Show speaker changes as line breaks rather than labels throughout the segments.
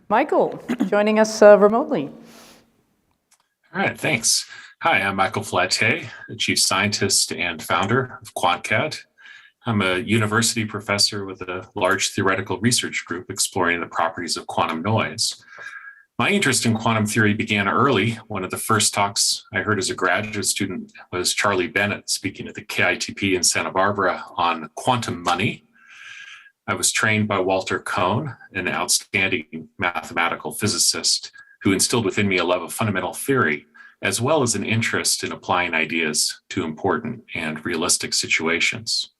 Michael, joining us remotely.
All right, thanks. Hi, I'm Michael Flatte, the Chief Scientist and founder of QuantCAD. I'm a university professor with a large theoretical research group exploring the properties of quantum noise. My interest in quantum theory began early. One of the first talks I heard as a graduate student was Charlie Bennett speaking at the KITP in Santa Barbara on quantum money. I was trained by Walter Kohn, an outstanding mathematical physicist who instilled within me a love of fundamental theory, as well as an interest in applying ideas to important and realistic situations.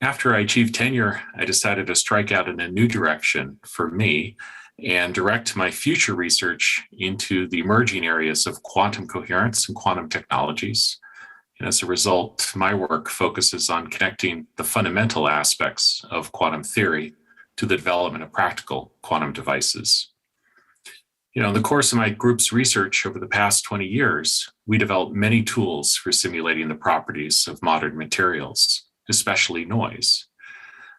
After I achieved tenure, I decided to strike out in a new direction for me and direct my future research into the emerging areas of quantum coherence and quantum technologies. And as a result, my work focuses on connecting the fundamental aspects of quantum theory to the development of practical quantum devices. In the course of my group's research over the past 20 years, we developed many tools for simulating the properties of modern materials, especially noise.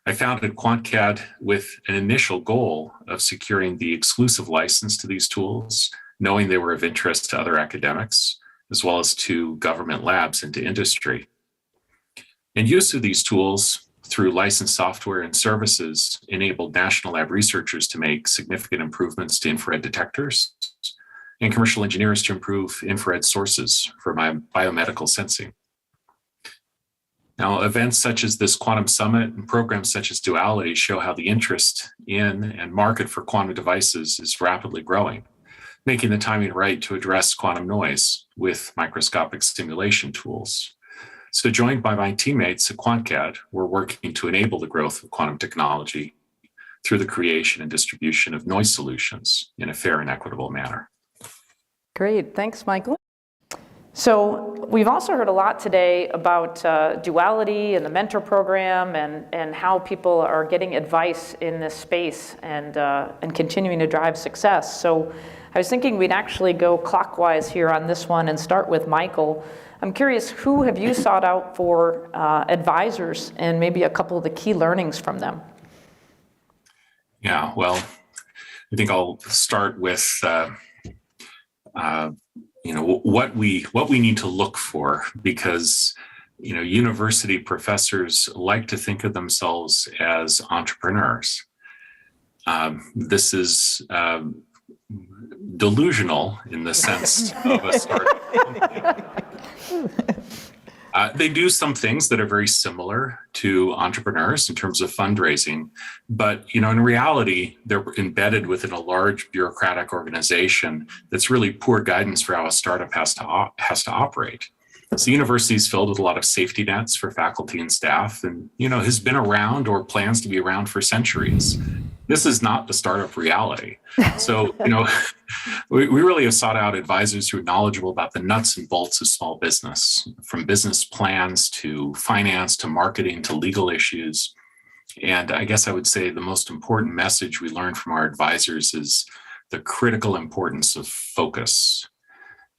I founded QuantCAD with an initial goal of securing the exclusive license to these tools, knowing they were of interest to other academics, as well as to government labs and to industry. And use of these tools through licensed software and services enabled national lab researchers to make significant improvements to infrared detectors and commercial engineers to improve infrared sources for biomedical sensing. Now, events such as this Quantum Summit and programs such as Duality show how the interest in and market for quantum devices is rapidly growing, making the timing right to address quantum noise with microscopic simulation tools. So joined by my teammates at QuantCAD, we're working to enable the growth of quantum technology through the creation and distribution of noise solutions in a fair and equitable manner.
Great, thanks, Michael. So we've also heard a lot today about Duality and the mentor program and how people are getting advice in this space and continuing to drive success. So I was thinking we'd actually go clockwise here on this one and start with Michael. I'm curious, who have you sought out for advisors and maybe a couple of the key learnings from them?
Yeah, well, I think I'll start with what we need to look for, because university professors like to think of themselves as entrepreneurs. This is delusional in the sense of a startup. They do some things that are very similar to entrepreneurs in terms of fundraising, but in reality, they're embedded within a large bureaucratic organization that's really poor guidance for how a startup has to operate. So the university is filled with a lot of safety nets for faculty and staff, and has been around or plans to be around for centuries. This is not the startup reality. So, we really have sought out advisors who are knowledgeable about the nuts and bolts of small business, from business plans to finance to marketing to legal issues. And I guess I would say the most important message we learned from our advisors is the critical importance of focus.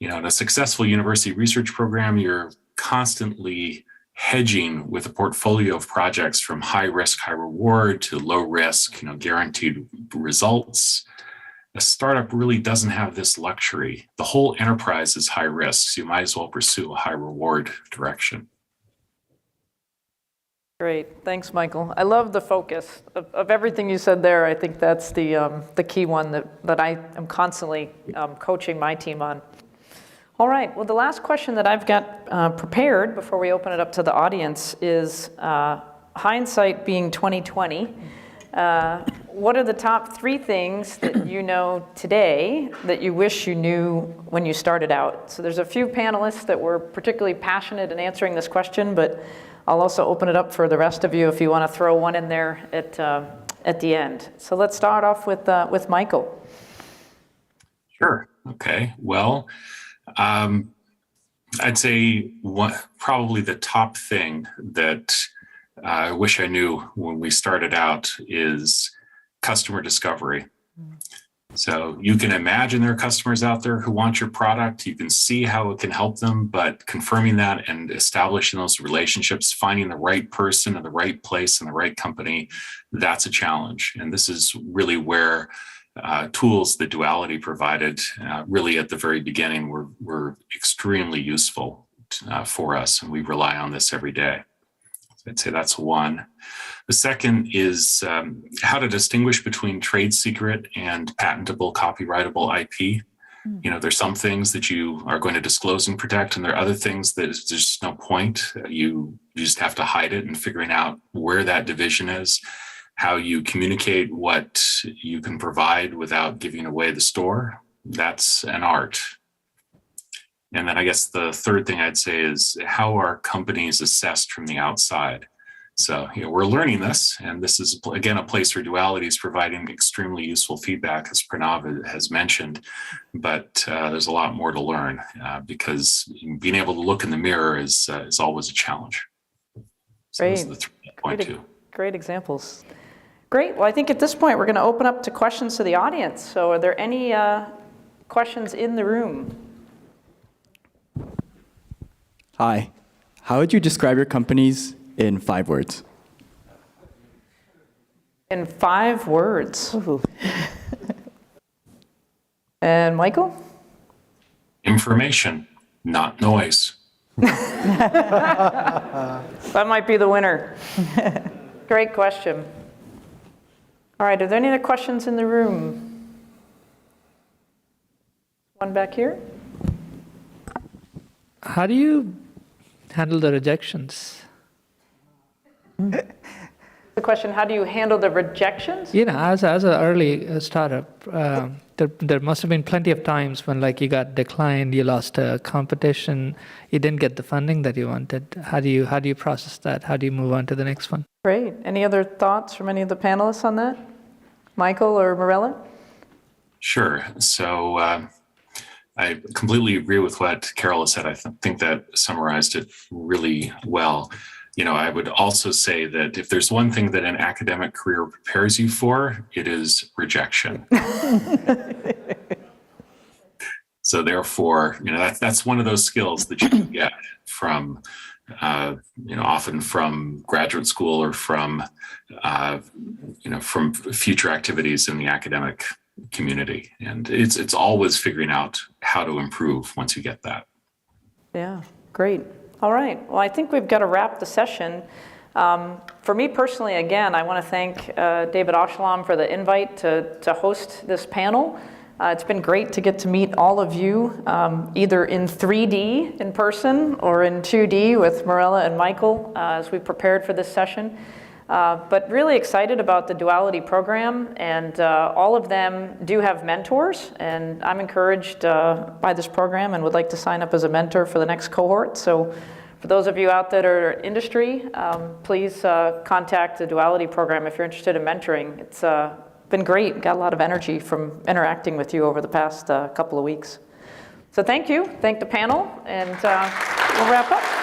In a successful university research program, you're constantly hedging with a portfolio of projects from high risk, high reward to low risk, guaranteed results. A startup really doesn't have this luxury. The whole enterprise is high risk, so you might as well pursue a high reward direction.
Great, thanks, Michael. I love the focus of everything you said there. I think that's the key one that I am constantly coaching my team on. All right, well, the last question that I've got prepared before we open it up to the audience is, hindsight being 2020, what are the top 3 things that you know today that you wish you knew when you started out? So there's a few panelists that were particularly passionate in answering this question, but I'll also open it up for the rest of you if you want to throw one in there at the end. So let's start off with Michael.
Sure, okay, well, I'd say probably the top thing that I wish I knew when we started out is customer discovery. So you can imagine there are customers out there who want your product. You can see how it can help them, but confirming that and establishing those relationships, finding the right person in the right place in the right company, that's a challenge. And this is really where tools that duality provided really at the very beginning were extremely useful for us, and we rely on this every day. So I'd say that's one. The second is how to distinguish between trade secret and patentable, copyrightable IP. You know, there's some things that you are going to disclose and protect, and there are other things that there's just no point. You just have to hide it, and figuring out where that division is, how you communicate what you can provide without giving away the store. That's an art. And then I guess the third thing I'd say is how are companies assessed from the outside? So, you know, we're learning this, and this is, again, a place where duality is providing extremely useful feedback, as Pranav has mentioned, but there's a lot more to learn because being able to look in the mirror is always a challenge. So
Great.
those are the 3.2.
Great examples. Great. Well, I think at this point, we're going to open up to questions to the audience. So are there any questions in the room?
Hi. How would you describe your companies in 5 words?
In 5 words. And Michael?
Information, not noise.
That might be the winner. Great question. All right, are there any other questions in the room? One back here.
How do you handle the rejections?
The question, how do you handle the rejections?
You know, as an early startup, there must have been plenty of times when, like, you got declined, you lost a competition, you didn't get the funding that you wanted. How do you process that? How do you move on to the next one?
Great. Any other thoughts from any of the panelists on that? Michael or Mirella?
Sure. So I completely agree with what Carol has said. I think that summarized it really well. You know, I would also say that if there's one thing that an academic career prepares you for, it is rejection. So therefore, you know, that's one of those skills that you can get from, you know, often from graduate school or from, you know, from future activities in the academic community. And it's always figuring out how to improve once you get that.
Yeah, great. All right. Well, I think we've got to wrap the session. For me personally, again, I want to thank David Oshalom for the invite to host this panel. It's been great to get to meet all of you, either in 3D in person or in 2D with Mirella and Michael as we prepared for this session. But really excited about the duality program, and all of them do have mentors, and I'm encouraged by this program and would like to sign up as a mentor for the next cohort. So for those of you out that are in industry, please contact the duality program if you're interested in mentoring. It's been great, got a lot of energy from interacting with you over the past couple of weeks. So thank you, thank the panel, and we'll wrap up.